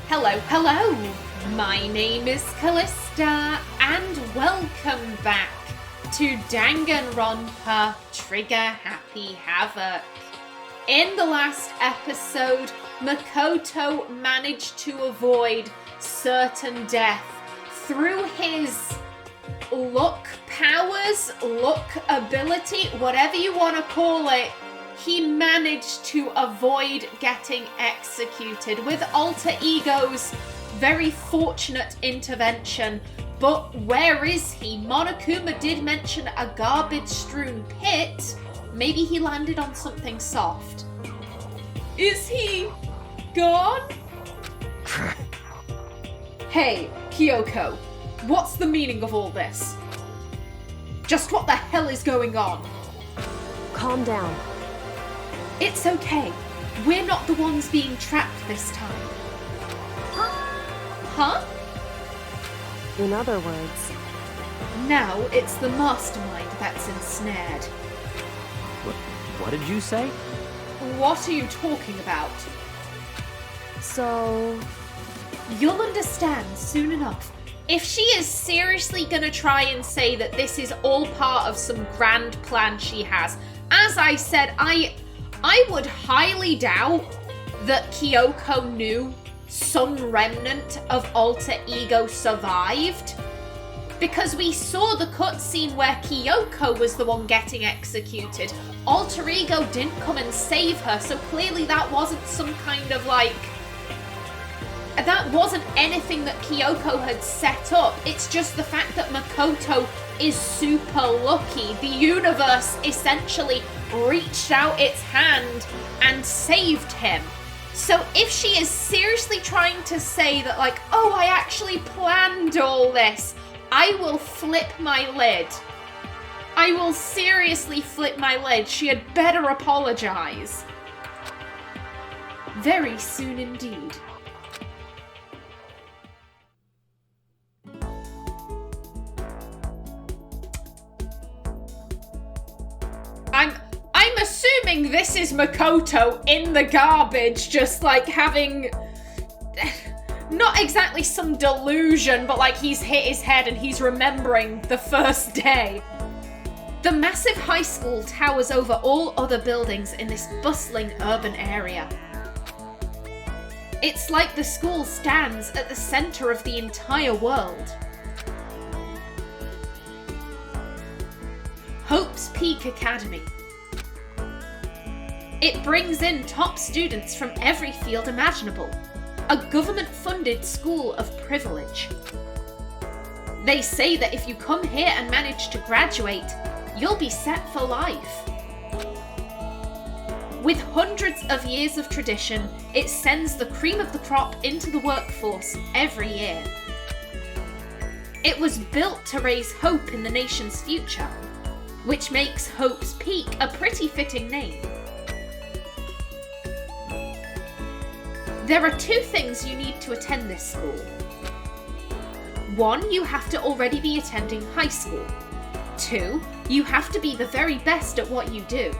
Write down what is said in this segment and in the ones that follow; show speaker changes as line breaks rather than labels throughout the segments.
Hello, hello! My name is Callista, and welcome back to Danganronpa Trigger Happy Havoc. In the last episode, Makoto managed to avoid certain death through his luck powers, luck ability, whatever you want to call it. He managed to avoid getting executed with Alter Ego's very fortunate intervention. But where is he? Monokuma did mention a garbage-strewn pit. Maybe he landed on something soft. Is he gone? Hey, Kyoko, what's the meaning of all this? Just what the hell is going on?
Calm down.
It's okay. We're not the ones being trapped this time. Huh?
In other words...
Now it's the mastermind that's ensnared.
What did you say?
What are you talking about?
So...
You'll understand soon enough. If she is seriously gonna try and say that this is all part of some grand plan she has, as I said, I would highly doubt that Kyoko knew some remnant of Alter Ego survived. Because we saw the cutscene where Kyoko was the one getting executed. Alter Ego didn't come and save her, so clearly that wasn't some kind of that wasn't anything that Kyoko had set up. It's just the fact that Makoto is super lucky. The universe essentially reached out its hand and saved him. So if she is seriously trying to say that oh, I actually planned all this, I will flip my lid. I will seriously flip my lid. She had better apologise. Very soon indeed. I'm assuming this is Makoto in the garbage, just having not exactly some delusion, but he's hit his head and he's remembering the first day. The massive high school towers over all other buildings in this bustling urban area. It's like the school stands at the center of the entire world. Hope's Peak Academy. It brings in top students from every field imaginable. A government-funded school of privilege. They say that if you come here and manage to graduate, you'll be set for life. With hundreds of years of tradition, it sends the cream of the crop into the workforce every year. It was built to raise hope in the nation's future, which makes Hope's Peak a pretty fitting name. There are two things you need to attend this school. One, you have to already be attending high school. Two, you have to be the very best at what you do.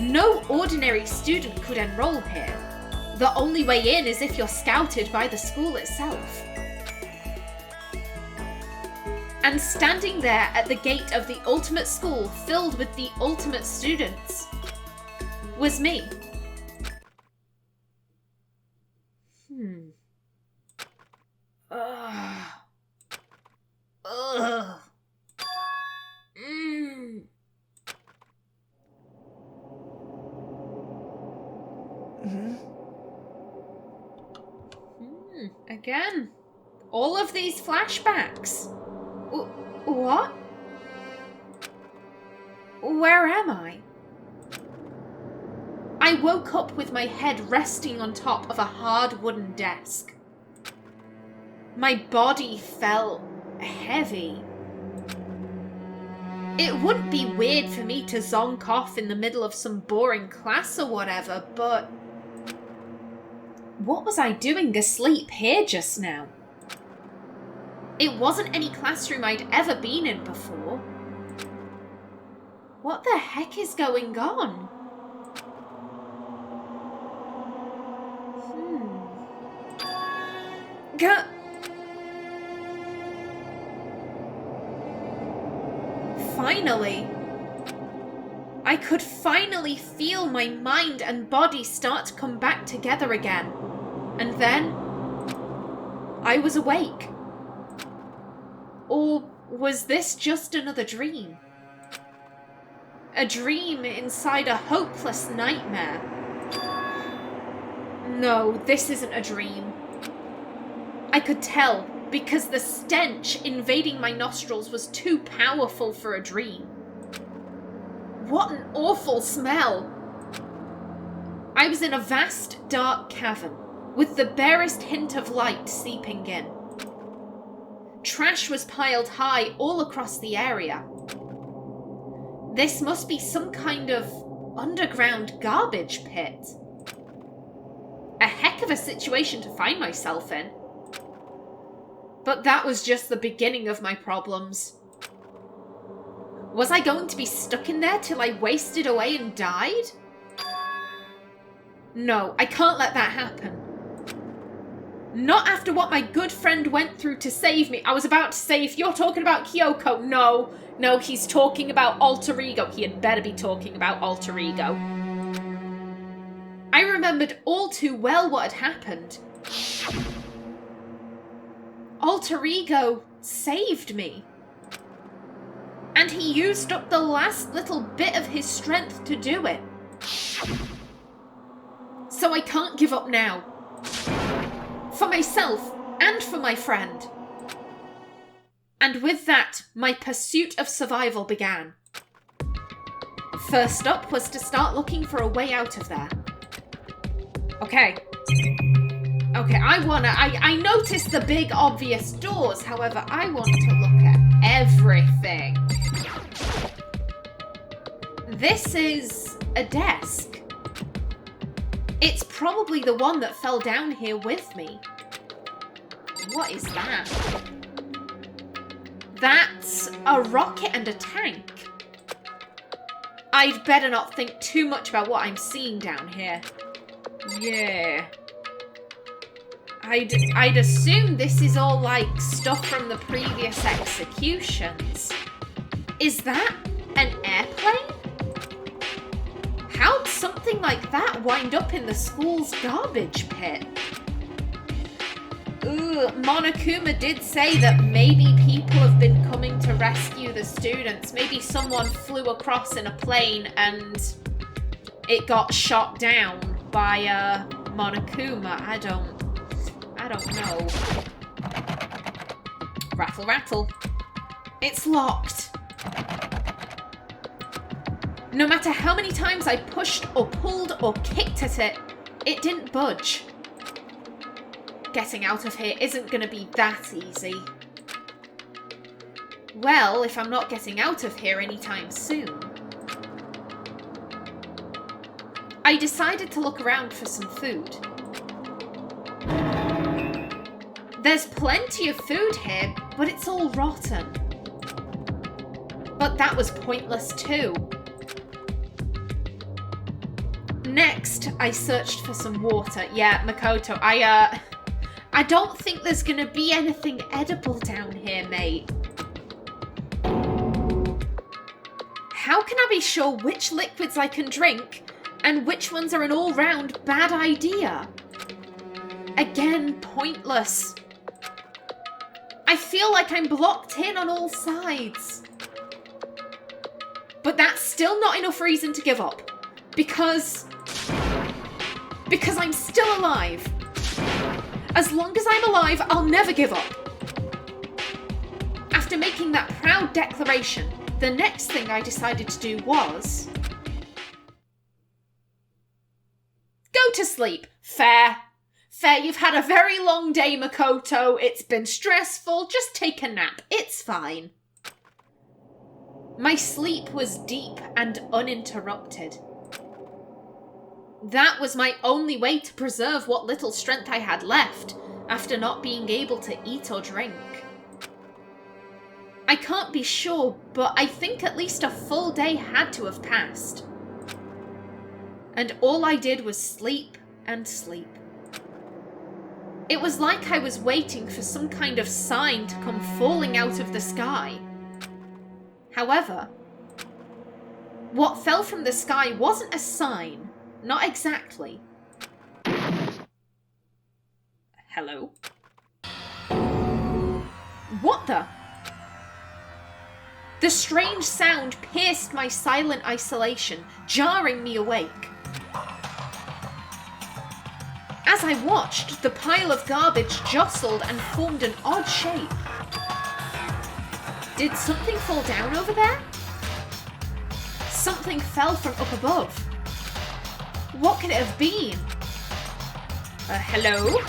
No ordinary student could enroll here. The only way in is if you're scouted by the school itself. And standing there at the gate of the ultimate school filled with the ultimate students was me. Again, all of these flashbacks. What? Where am I? I woke up with my head resting on top of a hard wooden desk. My body felt heavy. It wouldn't be weird for me to zonk off in the middle of some boring class or whatever, but what was I doing asleep here just now? It wasn't any classroom I'd ever been in before. What the heck is going on? Finally. I could finally feel my mind and body start to come back together again. And then I was awake. Or was this just another dream? A dream inside a hopeless nightmare? No, this isn't a dream. I could tell because the stench invading my nostrils was too powerful for a dream. What an awful smell! I was in a vast, dark cavern, with the barest hint of light seeping in. Trash was piled high all across the area. This must be some kind of underground garbage pit. A heck of a situation to find myself in. But that was just the beginning of my problems. Was I going to be stuck in there till I wasted away and died? No, I can't let that happen. Not after what my good friend went through to save me. I was about to say, if you're talking about Kyoko, no, he's talking about alter ego. He had better be talking about alter ego. I remembered all too well what had happened. Alter ego saved me. And he used up the last little bit of his strength to do it. So I can't give up now. For myself and for my friend. And with that, my pursuit of survival began. First up was to start looking for a way out of there. Okay, I noticed the big obvious doors, however, I want to look at everything. This is a desk. It's probably the one that fell down here with me. What is that? That's a rocket and a tank. I'd better not think too much about what I'm seeing down here. Yeah. I'd assume this is all like stuff from the previous executions. Is that an airplane? How'd something like that wind up in the school's garbage pit? Ooh, Monokuma did say that maybe people have been coming to rescue the students. Maybe someone flew across in a plane and it got shot down by Monokuma. I don't know. Rattle, rattle. It's locked. No matter how many times I pushed or pulled or kicked at it, it didn't budge. Getting out of here isn't going to be that easy. Well, if I'm not getting out of here anytime soon. I decided to look around for some food. There's plenty of food here, but it's all rotten. But that was pointless too. Next, I searched for some water. Yeah, Makoto, I don't think there's gonna be anything edible down here, mate. How can I be sure which liquids I can drink and which ones are an all-round bad idea? Again, pointless. I feel like I'm blocked in on all sides. But that's still not enough reason to give up. Because I'm still alive. As long as I'm alive, I'll never give up. After making that proud declaration, the next thing I decided to do was go to sleep. Fair. Fair, you've had a very long day, Makoto. It's been stressful. Just take a nap. It's fine. My sleep was deep and uninterrupted. That was my only way to preserve what little strength I had left after not being able to eat or drink. I can't be sure, but I think at least a full day had to have passed. And all I did was sleep and sleep. It was like I was waiting for some kind of sign to come falling out of the sky. However, what fell from the sky wasn't a sign. Not exactly. Hello? What the? The strange sound pierced my silent isolation, jarring me awake. As I watched, the pile of garbage jostled and formed an odd shape. Did something fall down over there? Something fell from up above. What could it have been? Hello?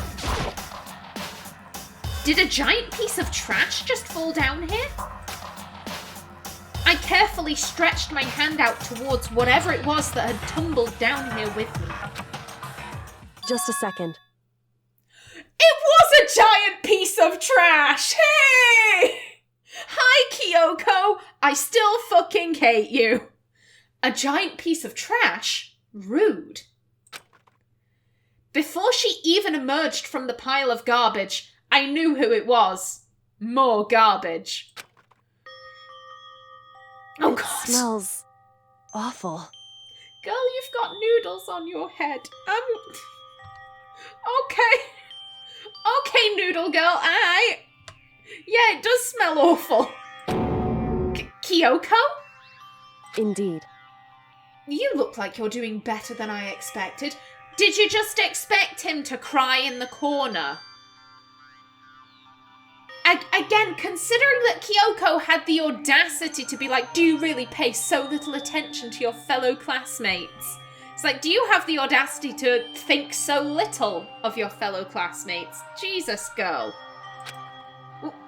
Did a giant piece of trash just fall down here? I carefully stretched my hand out towards whatever it was that had tumbled down here with me.
Just a second.
It was a giant piece of trash! Hey! Hi, Kyoko! I still fucking hate you. A giant piece of trash? Rude. Before she even emerged from the pile of garbage, I knew who it was. More garbage. Oh, God.
It smells awful.
Girl, you've got noodles on your head. Okay. Okay, noodle girl, yeah, it does smell awful. Kyoko?
Indeed.
You look like you're doing better than I expected. Did you just expect him to cry in the corner? Again, considering that Kyoko had the audacity to be like, do you really pay so little attention to your fellow classmates? It's like, do you have the audacity to think so little of your fellow classmates? Jesus, girl.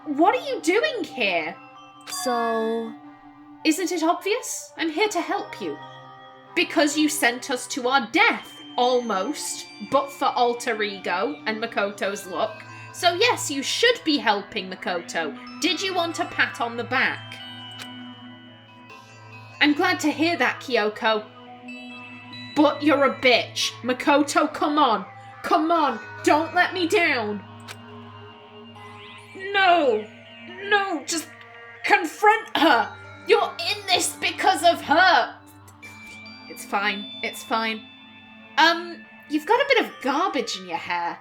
What are you doing here?
So...
Isn't it obvious? I'm here to help you. Because you sent us to our death, almost, but for alter ego and Makoto's luck. So yes, you should be helping Makoto. Did you want a pat on the back? I'm glad to hear that, Kyoko. But you're a bitch. Makoto, come on. Come on, don't let me down. No, just confront her. You're in this because of her. It's fine. You've got a bit of garbage in your hair.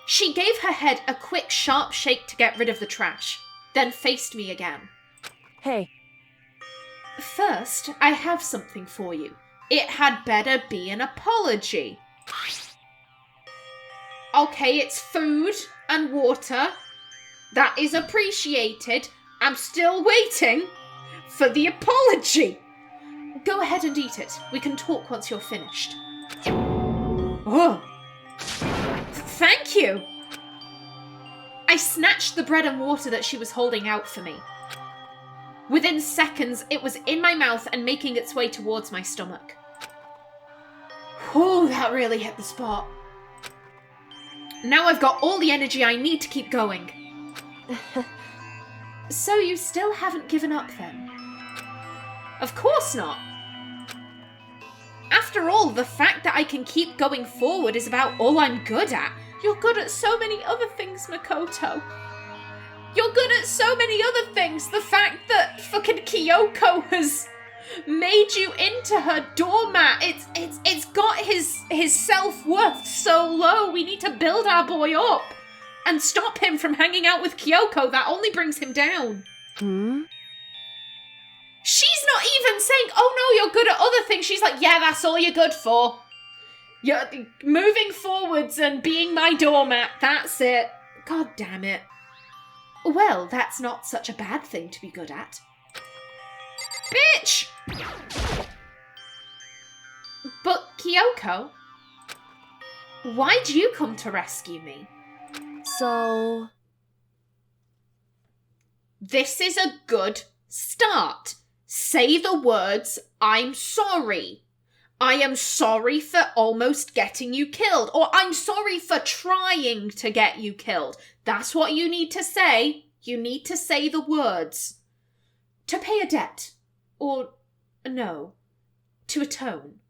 She gave her head a quick, sharp shake to get rid of the trash, then faced me again.
Hey.
First, I have something for you. It had better be an apology. Okay, it's food and water. That is appreciated. I'm still waiting for the apology. Go ahead and eat it. We can talk once you're finished. Oh. Thank you. I snatched the bread and water that she was holding out for me. Within seconds, it was in my mouth and making its way towards my stomach. Oh, that really hit the spot. Now I've got all the energy I need to keep going. So you still haven't given up then? Of course not. After all, the fact that I can keep going forward is about all I'm good at. You're good at so many other things, Makoto. You're good at so many other things. The fact that fucking Kyoko has made you into her doormat. It's got his self-worth so low. We need to build our boy up and stop him from hanging out with Kyoko. That only brings him down. She's not even saying, oh no, you're good at other things. She's like, yeah, that's all you're good for. You're moving forwards and being my doormat. That's it. God damn it. Well, that's not such a bad thing to be good at. Bitch! But, Kyoko, why'd you come to rescue me?
So...
This is a good start. Say the words, I'm sorry. I am sorry for almost getting you killed. Or I'm sorry for trying to get you killed. That's what you need to say. You need to say the words. To pay a debt. Or, no, to atone.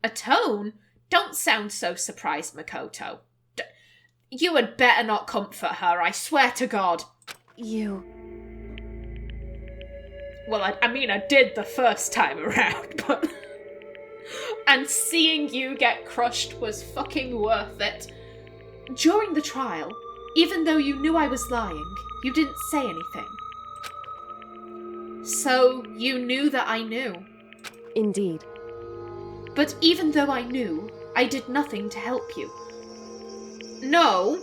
Atone? Don't sound so surprised, Makoto. You had better not comfort her, I swear to God. Well, I mean, I did the first time around, but... And seeing you get crushed was fucking worth it. During the trial, even though you knew I was lying, you didn't say anything. So, you knew that I knew.
Indeed.
But even though I knew, I did nothing to help you. No,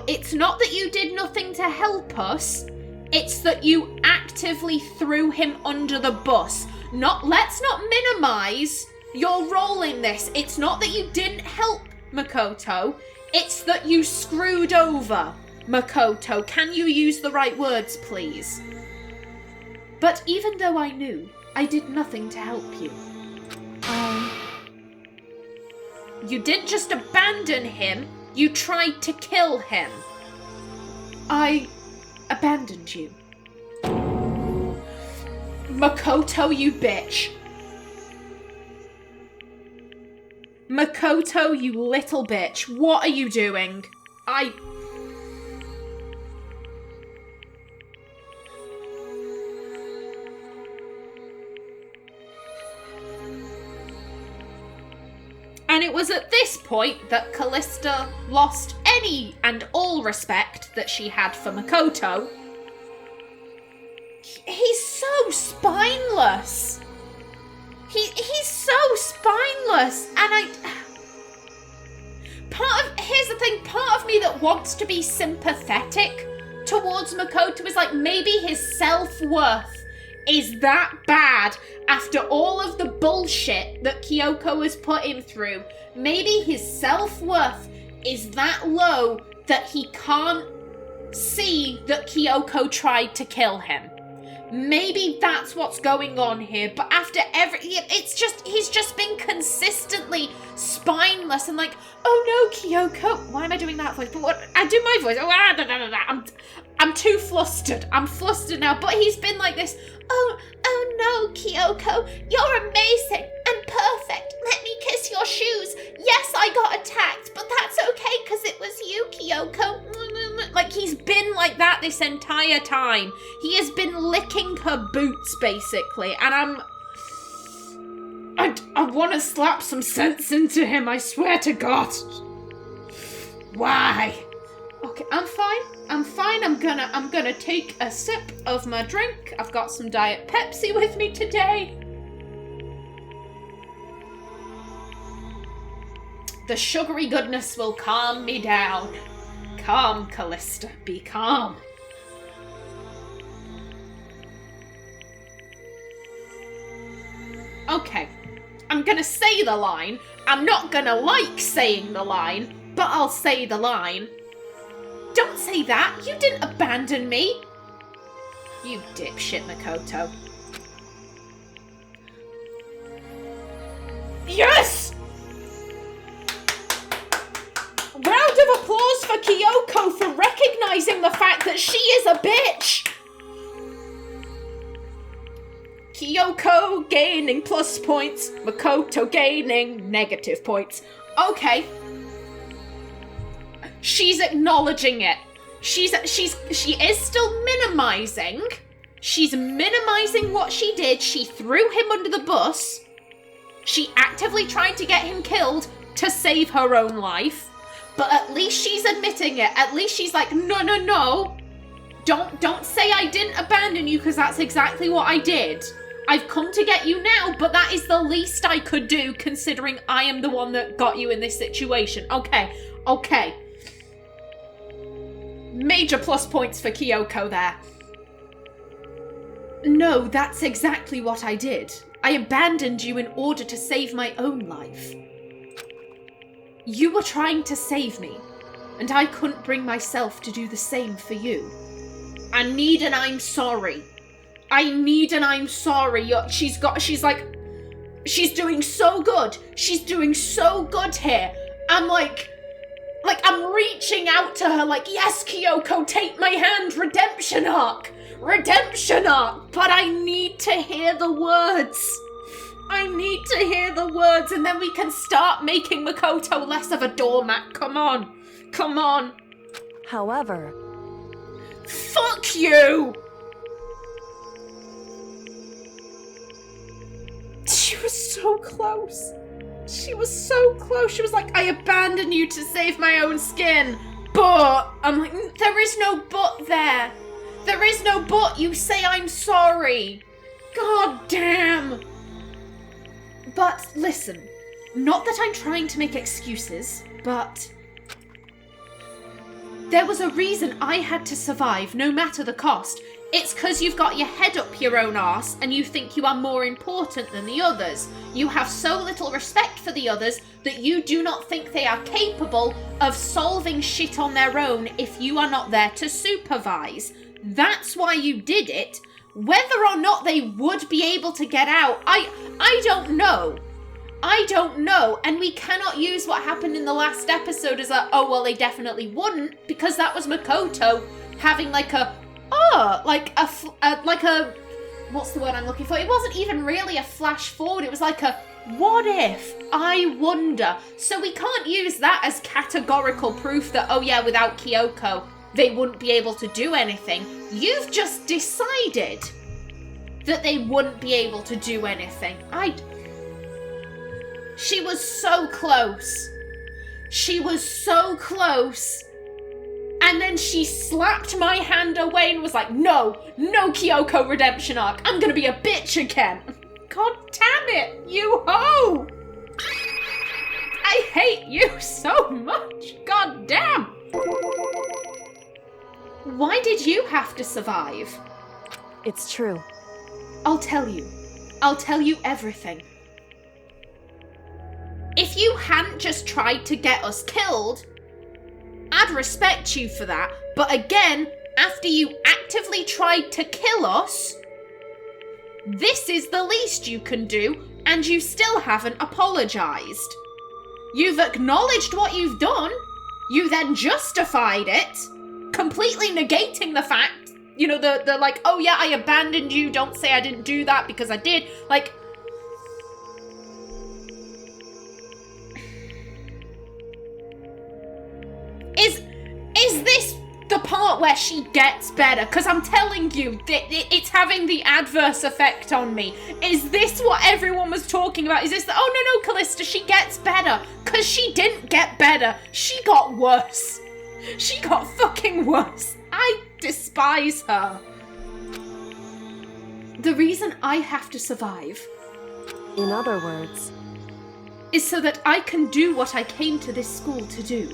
it's not that you did nothing to help us. It's that you actively threw him under the bus. Let's not minimize your role in this. It's not that you didn't help Makoto. It's that you screwed over Makoto. Can you use the right words, please? But even though I knew, I did nothing to help you. You didn't just abandon him, you tried to kill him. I abandoned you. Makoto, you bitch. Makoto, you little bitch. What are you doing? And it was at this point that Callista lost any and all respect that she had for Makoto. He's so spineless. He's so spineless. And here's the thing, part of me that wants to be sympathetic towards Makoto is like, maybe his self-worth is that bad after all of the bullshit that Kyoko has put him through. Maybe his self-worth is that low that he can't see that Kyoko tried to kill him. Maybe that's what's going on here, but after he's just been consistently spineless and like, oh no, Kyoko, why am I doing that voice? But what, I do my voice, I'm too flustered. I'm flustered now, but he's been like this, oh no, Kyoko, you're amazing and perfect. Let me kiss your shoes. Yes, I got attacked, but that's okay because it was you, Kyoko. Like, he's been like that this entire time. He has been licking her boots, basically, and I want to slap some sense into him, I swear to God. Why? Okay, I'm fine. I'm gonna take a sip of my drink. I've got some Diet Pepsi with me today. The sugary goodness will calm me down. Calm, Callista. Be calm. Okay. I'm gonna say the line. I'm not gonna like saying the line, but I'll say the line. Don't say that! You didn't abandon me! You dipshit, Makoto. Yes! Round of applause for Kyoko for recognizing the fact that she is a bitch! Kyoko gaining plus points, Makoto gaining negative points. Okay. She's acknowledging it. She is still minimizing. She's minimizing what she did. She threw him under the bus. She actively tried to get him killed to save her own life. But at least she's admitting it. At least she's like, no. Don't say I didn't abandon you, because that's exactly what I did. I've come to get you now, but that is the least I could do, considering I am the one that got you in this situation. Okay. Major plus points for Kyoko there. No, that's exactly what I did. I abandoned you in order to save my own life. You were trying to save me, and I couldn't bring myself to do the same for you. I need an I'm sorry. She's doing so good. She's doing so good here. I'm I'm reaching out to her like, yes, Kyoko, take my hand, redemption arc. But I need to hear the words. I need to hear the words and then we can start making Makoto less of a doormat. Come on. Come on.
However,
Fuck you! She was so close. She was so close. She was like, I abandoned you to save my own skin. But, I'm like, there is no but there. There is no but. You say I'm sorry. God damn. But listen, not that I'm trying to make excuses, but there was a reason I had to survive no matter the cost. It's because you've got your head up your own arse and you think you are more important than the others. You have so little respect for the others that you do not think they are capable of solving shit on their own if you are not there to supervise. That's why you did it. Whether or not they would be able to get out, I don't know. I don't know, and we cannot use what happened in the last episode as a, oh, well, they definitely wouldn't, because that was Makoto having like a, what's the word I'm looking for? It wasn't even really a flash forward, it was like a, what if? I wonder. So we can't use that as categorical proof that, oh yeah, without Kyoko, they wouldn't be able to do anything. You've just decided that they wouldn't be able to do anything. She was so close. She was so close. And then she slapped my hand away and was like, no Kyoko redemption arc. I'm gonna be a bitch again. God damn it, you hoe! I hate you so much. God damn. Why did you have to survive?
it's true.
I'll tell you. I'll tell you everything. If you hadn't just tried to get us killed, I'd respect you for that. But again, after you actively tried to kill us, this is the least you can do, and you still haven't apologised. You've acknowledged what you've done, you then justified it, completely negating the fact, you know, the like, oh yeah, I abandoned you, don't say I didn't do that because I did, like... Is this the part where she gets better? Because I'm telling you, it's having the adverse effect on me. Is this what everyone was talking about? Is this the, oh no, Kallista, she gets better. Because she didn't get better. She got worse. She got fucking worse. I despise her. The reason I have to survive,
In other words,
is so that I can do what I came to this school to do.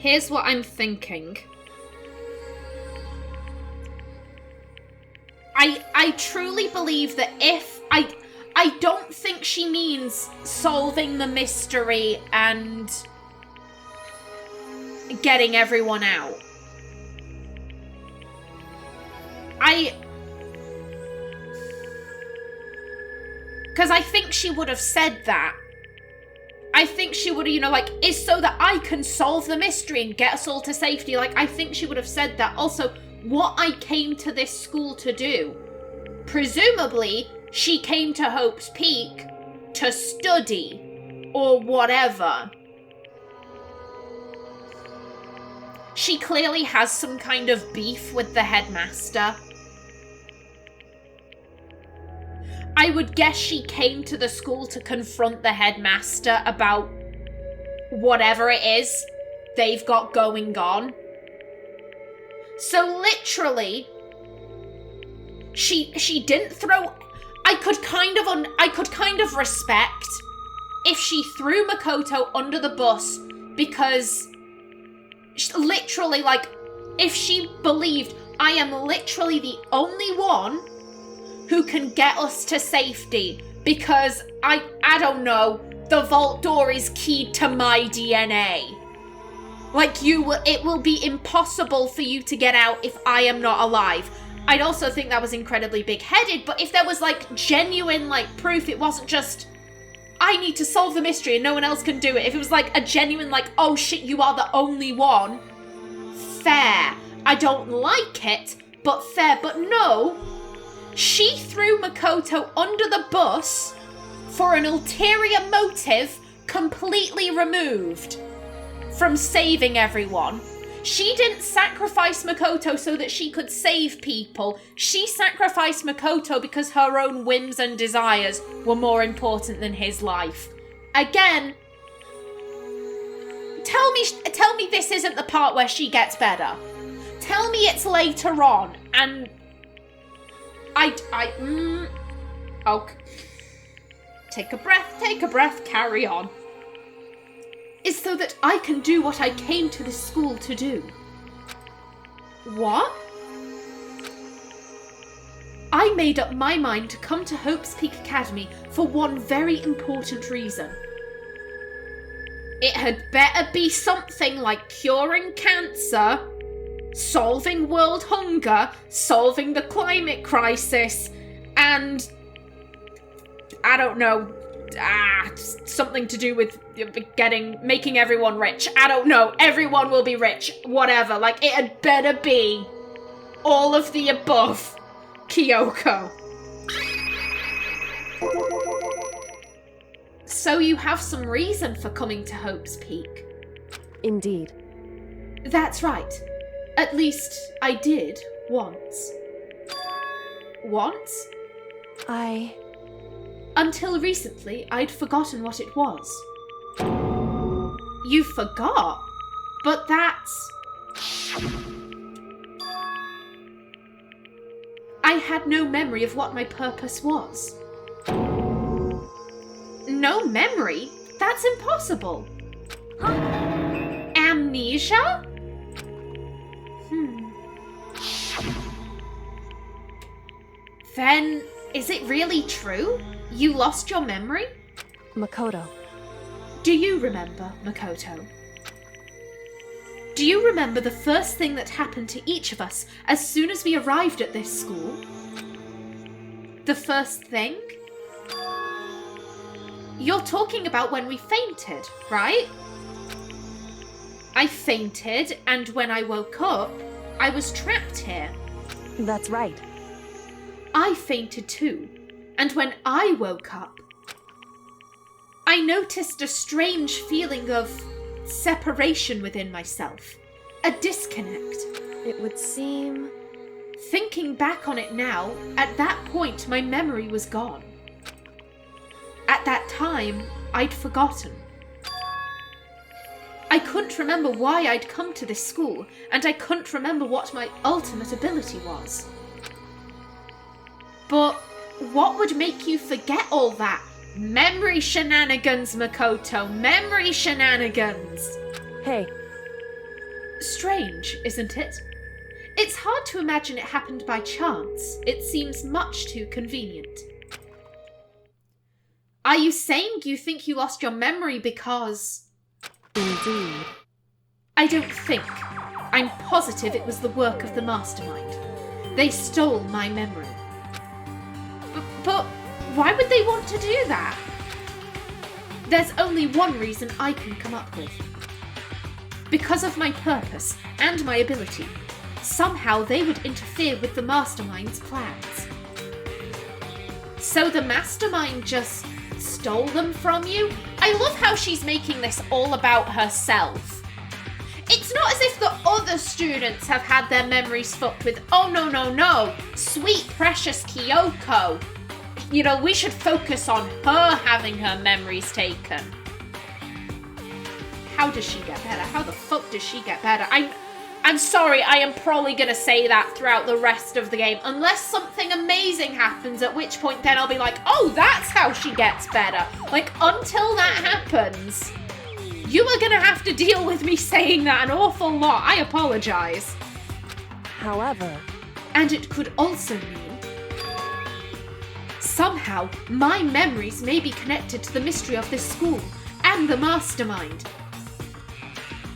Here's what I'm thinking. I truly believe that if I don't think she means solving the mystery and getting everyone out. Because I think she would have said that. I think she would have, you know, like, is so that I can solve the mystery and get us all to safety. Like, I think she would have said that. Also, what I came to this school to do. Presumably, she came to Hope's Peak to study or whatever. She clearly has some kind of beef with the headmaster. I would guess she came to the school to confront the headmaster about whatever it is they've got going on. So literally, she didn't throw... I could kind of respect if she threw Makoto under the bus because literally, like, if she believed I am literally the only one who can get us to safety because I don't know, the vault door is keyed to my DNA. Like, it will be impossible for you to get out if I am not alive. I'd also think that was incredibly big-headed, but if there was, like, genuine, like, proof, it wasn't just, I need to solve the mystery and no one else can do it. If it was, like, a genuine, like, oh shit, you are the only one, fair. I don't like it, but fair. But no, she threw Makoto under the bus for an ulterior motive completely removed from saving everyone. She didn't sacrifice Makoto so that she could save people. She sacrificed Makoto because her own whims and desires were more important than his life. Again, tell me this isn't the part where she gets better. Tell me it's later on, and okay. Take a breath, carry on. Is so that I can do what I came to this school to do. What? I made up my mind to come to Hope's Peak Academy for one very important reason. It had better be something like curing cancer, solving world hunger, solving the climate crisis, and I don't know, something to do with making everyone rich. I don't know, everyone will be rich, whatever. Like, it had better be all of the above, Kyoko. So you have some reason for coming to Hope's Peak?
Indeed.
That's right. At least I did once. Once? Until recently, I'd forgotten what it was. You forgot? But that's... I had no memory of what my purpose was. No memory? That's impossible. Amnesia? Then, is it really true? You lost your memory?
Makoto.
Do you remember, Makoto? Do you remember the first thing that happened to each of us as soon as we arrived at this school? The first thing? You're talking about when we fainted, right? I fainted, and when I woke up, I was trapped here.
That's right.
I fainted too, and when I woke up, I noticed a strange feeling of separation within myself, a disconnect.
It would seem...
Thinking back on it now, at that point my memory was gone. At that time, I'd forgotten. I couldn't remember why I'd come to this school, and I couldn't remember what my ultimate ability was. But what would make you forget all that? Memory shenanigans, Makoto. Memory shenanigans.
Hey.
Strange, isn't it? It's hard to imagine it happened by chance. It seems much too convenient. Are you saying you think you lost your memory because...
Indeed.
I don't think. I'm positive it was the work of the mastermind. They stole my memory. But why would they want to do that? There's only one reason I can come up with. Because of my purpose and my ability, somehow they would interfere with the mastermind's plans. So the mastermind just stole them from you? I love how she's making this all about herself. It's not as if the other students have had their memories fucked with. Oh, no. Sweet, precious Kyoko. You know, we should focus on her having her memories taken. How does she get better? How the fuck does she get better? I'm sorry, I am probably going to say that throughout the rest of the game. Unless something amazing happens, at which point then I'll be like, oh, that's how she gets better. Like, until that happens, you are going to have to deal with me saying that an awful lot. I apologise.
However...
And it could also mean... Somehow, my memories may be connected to the mystery of this school and the mastermind.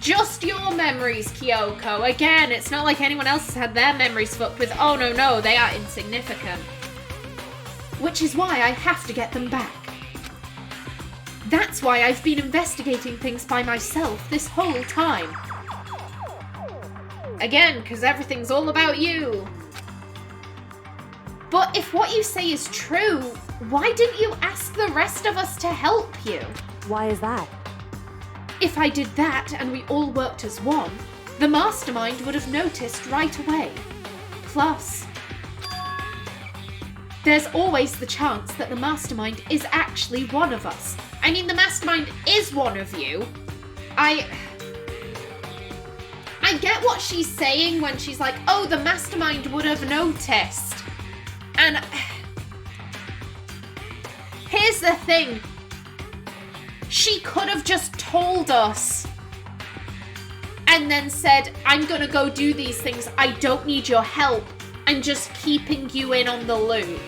just your memories, Kyoko. Again, it's not like anyone else has had their memories fucked with. Oh, no, they are insignificant. Which is why I have to get them back. That's why I've been investigating things by myself this whole time. Again, because everything's all about you. But if what you say is true, why didn't you ask the rest of us to help you?
Why is that?
If I did that and we all worked as one, the mastermind would have noticed right away. Plus, there's always the chance that the mastermind is actually one of us. I mean, the mastermind is one of you. I get what she's saying when she's like, oh, the mastermind would have noticed. And here's the thing. She could have just told us and then said, I'm gonna go do these things. I don't need your help. I'm just keeping you in on the loop.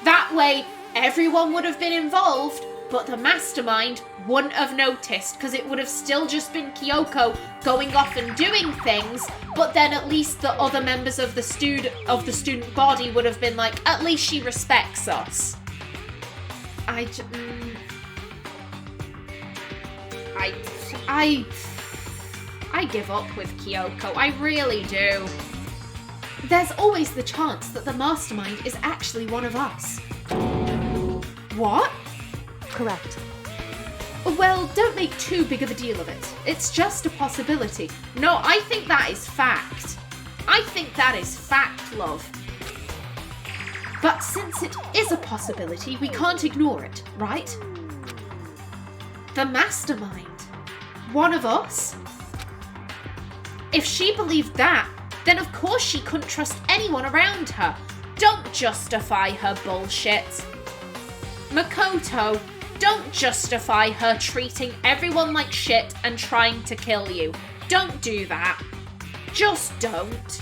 That way, everyone would have been involved, but the mastermind wouldn't have noticed because it would have still just been Kyoko going off and doing things, but then at least the other members of the student body would have been like, at least she respects us. I give up with Kyoko. I really do. There's always the chance that the mastermind is actually one of us. What?
Correct.
Well, don't make too big of a deal of it. It's just a possibility. No, I think that is fact. I think that is fact, love. But since it is a possibility, we can't ignore it, right? The mastermind. One of us? If she believed that, then of course she couldn't trust anyone around her. Don't justify her bullshit. Makoto, don't justify her treating everyone like shit and trying to kill you. Don't do that. Just don't.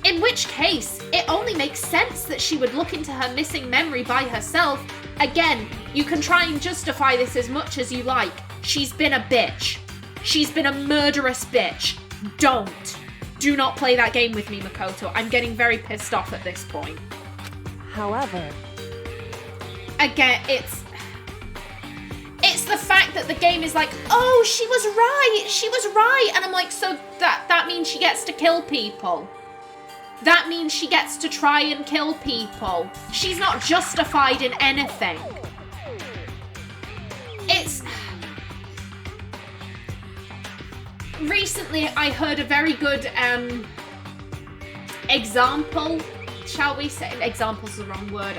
In which case, it only makes sense that she would look into her missing memory by herself. Again, you can try and justify this as much as you like. She's been a bitch. She's been a murderous bitch. Don't. Do not play that game with me, Makoto. I'm getting very pissed off at this point.
However,
again, it's the fact that the game is like, oh, she was right. And I'm like, so that means she gets to kill people. That means she gets to try and kill people. She's not justified in anything. Recently, I heard a very good example, shall we say? Example's the wrong word.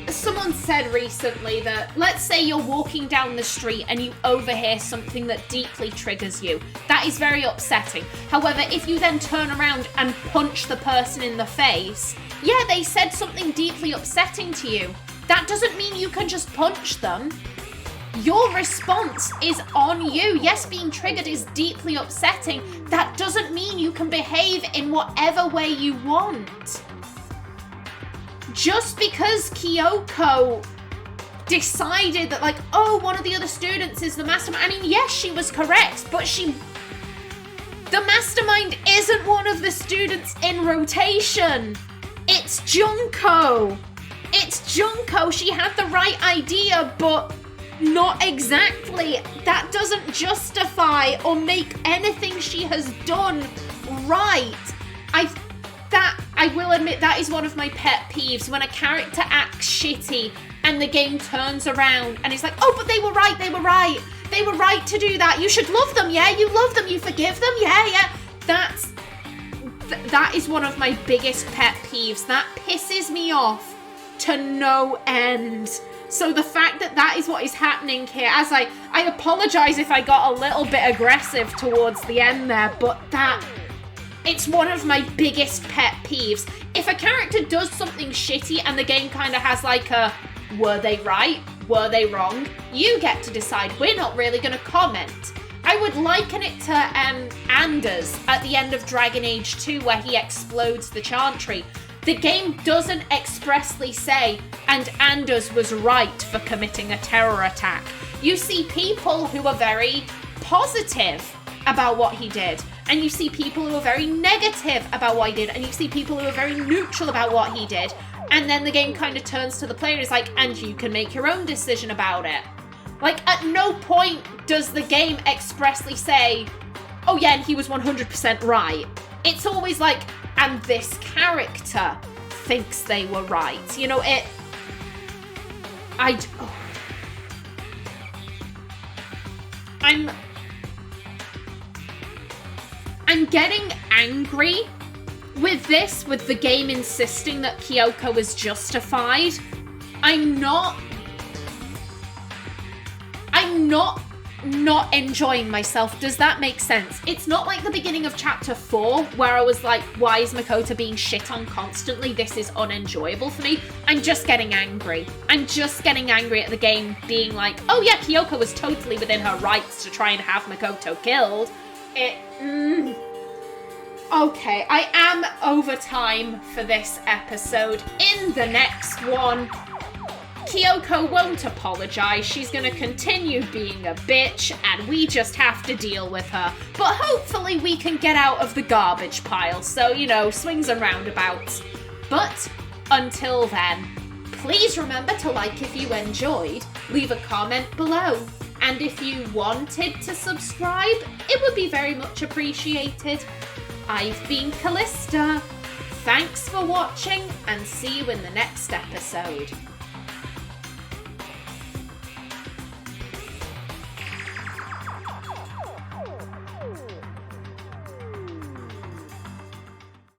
Someone said recently that, let's say you're walking down the street and you overhear something that deeply triggers you. That is very upsetting. However, if you then turn around and punch the person in the face, yeah, they said something deeply upsetting to you. That doesn't mean you can just punch them. Your response is on you. Yes, being triggered is deeply upsetting. That doesn't mean you can behave in whatever way you want. Just because Kyoko decided that, like, oh, one of the other students is the mastermind. I mean, yes, she was correct, but the mastermind isn't one of the students in rotation. It's Junko. She had the right idea, but not exactly. That doesn't justify or make anything she has done right. I will admit that is one of my pet peeves, when a character acts shitty and the game turns around and it's like, oh, but they were right. They were right to do that. You should love them, yeah? You love them, you forgive them, yeah. That is one of my biggest pet peeves. That pisses me off to no end. So the fact that is what is happening here, as I apologise if I got a little bit aggressive towards the end there, but it's one of my biggest pet peeves. If a character does something shitty and the game kind of has like a, were they right? Were they wrong? You get to decide. We're not really going to comment. I would liken it to Anders at the end of Dragon Age 2, where he explodes the Chantry. The game doesn't expressly say, and Anders was right for committing a terror attack. You see people who are very positive about what he did, and you see people who are very negative about what he did, and you see people who are very neutral about what he did, and then the game kind of turns to the player and is like, and you can make your own decision about it. Like, at no point does the game expressly say, oh yeah, and he was 100% right. It's always like, and this character thinks they were right. You know, I'm getting angry with this, with the game insisting that Kyoko is justified. I'm not enjoying myself. Does that make sense? It's not like the beginning of chapter 4 where I was like, why is Makoto being shit on constantly? This is unenjoyable for me. I'm just getting angry. I'm just getting angry at the game being like, oh yeah, Kyoko was totally within her rights to try and have Makoto killed. Okay, I am over time for this episode. In the next one, Kyoko won't apologise. She's going to continue being a bitch, and we just have to deal with her. But hopefully we can get out of the garbage pile, so, you know, swings and roundabouts. But until then, please remember to like if you enjoyed, leave a comment below. And if you wanted to subscribe, it would be very much appreciated. I've been Kallista. Thanks for watching, and see you in the next episode.